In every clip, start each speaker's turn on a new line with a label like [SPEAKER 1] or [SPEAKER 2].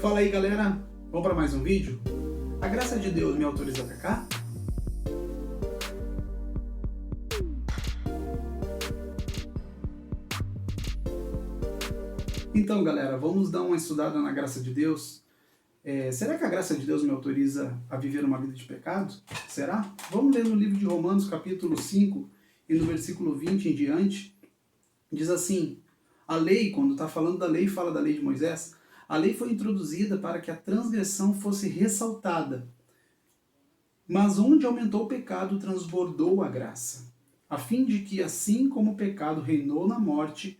[SPEAKER 1] Fala aí, galera, vamos para mais um vídeo? A graça de Deus me autoriza a pecar? Então, galera, vamos dar uma estudada na graça de Deus. Será que a graça de Deus me autoriza a viver uma vida de pecado? Será? Vamos ler no livro de Romanos, capítulo 5, e no versículo 20 em diante. Diz assim: a lei, quando está falando da lei, fala da lei de Moisés. A lei foi introduzida para que a transgressão fosse ressaltada. Mas onde aumentou o pecado, transbordou a graça, a fim de que, assim como o pecado reinou na morte,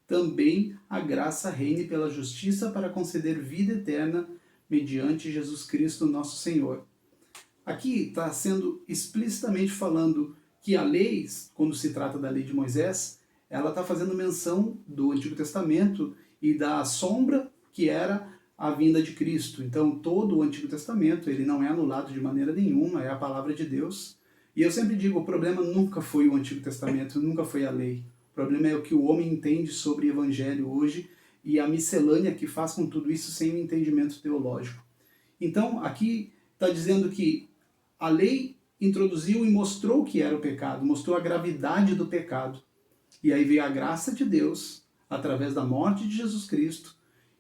[SPEAKER 1] também a graça reine pela justiça para conceder vida eterna mediante Jesus Cristo nosso Senhor. Aqui está sendo explicitamente falando que a lei, quando se trata da lei de Moisés, ela está fazendo menção do Antigo Testamento e da sombra que era a vinda de Cristo. Então todo o Antigo Testamento ele não é anulado de maneira nenhuma, é a palavra de Deus. E eu sempre digo, o problema nunca foi o Antigo Testamento, nunca foi a lei. O problema é o que o homem entende sobre o Evangelho hoje e a miscelânea que faz com tudo isso sem um entendimento teológico. Então aqui está dizendo que a lei introduziu e mostrou o que era o pecado, mostrou a gravidade do pecado. E aí veio a graça de Deus, através da morte de Jesus Cristo,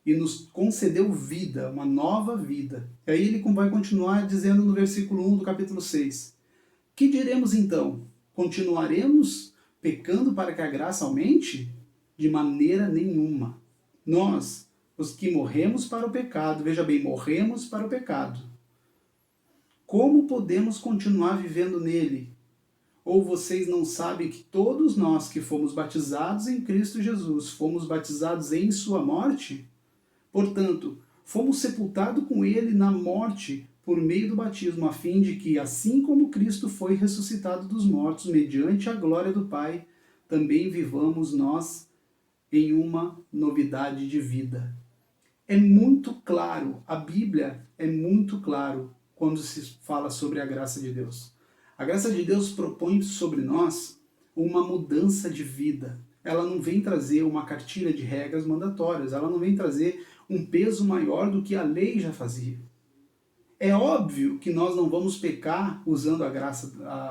[SPEAKER 1] e nos concedeu vida, uma nova vida. E aí ele vai continuar dizendo no versículo 1 do capítulo 6. Que diremos então? Continuaremos pecando para que a graça aumente? De maneira nenhuma. Nós, os que morremos para o pecado, veja bem, morremos para o pecado. Como podemos continuar vivendo nele? Ou vocês não sabem que todos nós que fomos batizados em Cristo Jesus, fomos batizados em sua morte? Portanto, fomos sepultados com ele na morte por meio do batismo, a fim de que, assim como Cristo foi ressuscitado dos mortos, mediante a glória do Pai, também vivamos nós em uma novidade de vida. É muito claro, a Bíblia é muito claro quando se fala sobre a graça de Deus. A graça de Deus propõe sobre nós uma mudança de vida. Ela não vem trazer uma cartilha de regras mandatórias, ela não vem trazer um peso maior do que a lei já fazia. É óbvio que nós não vamos pecar usando a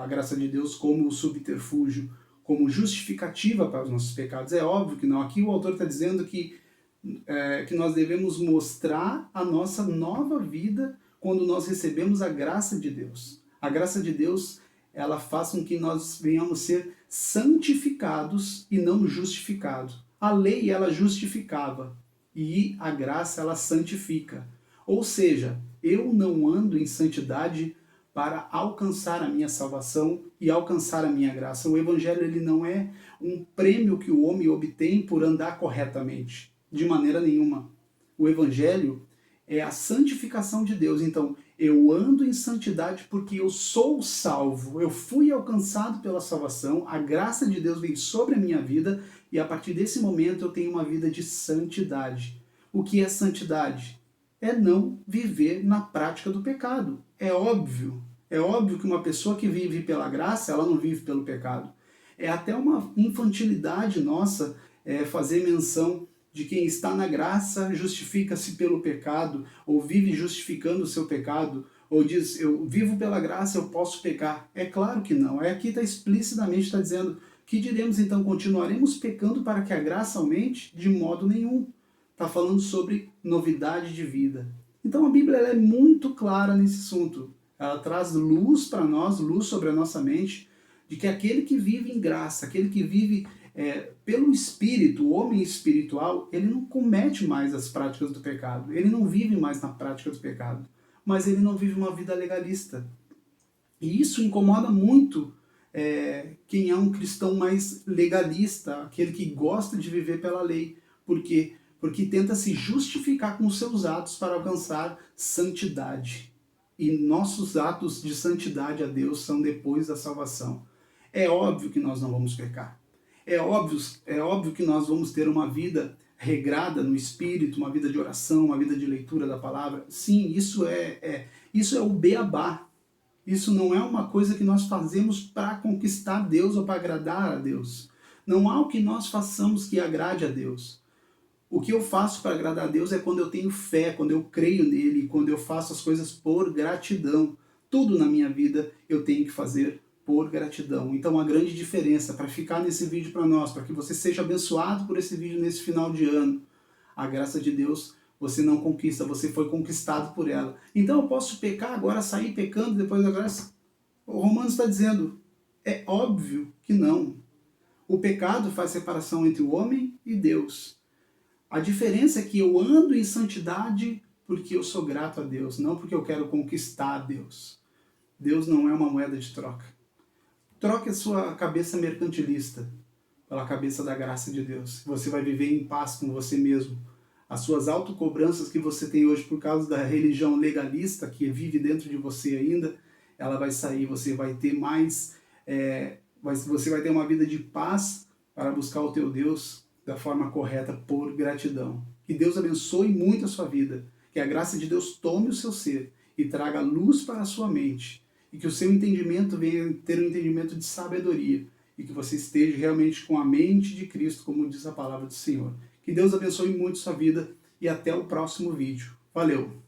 [SPEAKER 1] graça de Deus como subterfúgio, como justificativa para os nossos pecados. É óbvio que não. Aqui o autor está dizendo que nós devemos mostrar a nossa nova vida quando nós recebemos a graça de Deus. A graça de Deus, ela faz com que nós venhamos ser santificados e não justificados. A lei, ela justificava e a graça, ela santifica. Ou seja, eu não ando em santidade para alcançar a minha salvação e alcançar a minha graça. O Evangelho ele não é um prêmio que o homem obtém por andar corretamente, de maneira nenhuma. O Evangelho é a santificação de Deus. Então, eu ando em santidade porque eu sou salvo, eu fui alcançado pela salvação, a graça de Deus vem sobre a minha vida e a partir desse momento eu tenho uma vida de santidade. O que é santidade? É não viver na prática do pecado. É óbvio que uma pessoa que vive pela graça, ela não vive pelo pecado. É até uma infantilidade nossa fazer menção de quem está na graça justifica-se pelo pecado, ou vive justificando o seu pecado, ou diz, eu vivo pela graça, eu posso pecar. É claro que não. Aqui está explicitamente dizendo, que diremos então, continuaremos pecando para que a graça aumente? De modo nenhum. Está falando sobre novidade de vida. Então a Bíblia ela é muito clara nesse assunto. Ela traz luz para nós, luz sobre a nossa mente, de que aquele que vive em graça, aquele que vive pelo Espírito, o homem espiritual, ele não comete mais as práticas do pecado, ele não vive mais na prática do pecado, mas ele não vive uma vida legalista. E isso incomoda muito quem é um cristão mais legalista, aquele que gosta de viver pela lei. Por quê? Porque tenta se justificar com os seus atos para alcançar santidade. E nossos atos de santidade a Deus são depois da salvação. É óbvio que nós não vamos pecar. É óbvio que nós vamos ter uma vida regrada no Espírito, uma vida de oração, uma vida de leitura da palavra. Sim, isso é o beabá. Isso não é uma coisa que nós fazemos para conquistar Deus ou para agradar a Deus. Não há o que nós façamos que agrade a Deus. O que eu faço para agradar a Deus é quando eu tenho fé, quando eu creio nele, quando eu faço as coisas por gratidão. Tudo na minha vida eu tenho que fazer por gratidão. Então a grande diferença, para ficar nesse vídeo para nós, para que você seja abençoado por esse vídeo nesse final de ano, a graça de Deus você não conquista, você foi conquistado por ela. Então eu posso pecar agora, sair pecando depois da graça? O Romanos está dizendo, é óbvio que não. O pecado faz separação entre o homem e Deus. A diferença é que eu ando em santidade porque eu sou grato a Deus, não porque eu quero conquistar Deus. Deus não é uma moeda de troca. Troque a sua cabeça mercantilista pela cabeça da graça de Deus. Você vai viver em paz com você mesmo. As suas autocobranças que você tem hoje por causa da religião legalista que vive dentro de você ainda, ela vai sair, você vai ter mais, você vai ter uma vida de paz para buscar o teu Deus da forma correta, por gratidão. Que Deus abençoe muito a sua vida, que a graça de Deus tome o seu ser e traga luz para a sua mente, e que o seu entendimento venha ter um entendimento de sabedoria, e que você esteja realmente com a mente de Cristo, como diz a palavra do Senhor. Que Deus abençoe muito a sua vida, e até o próximo vídeo. Valeu!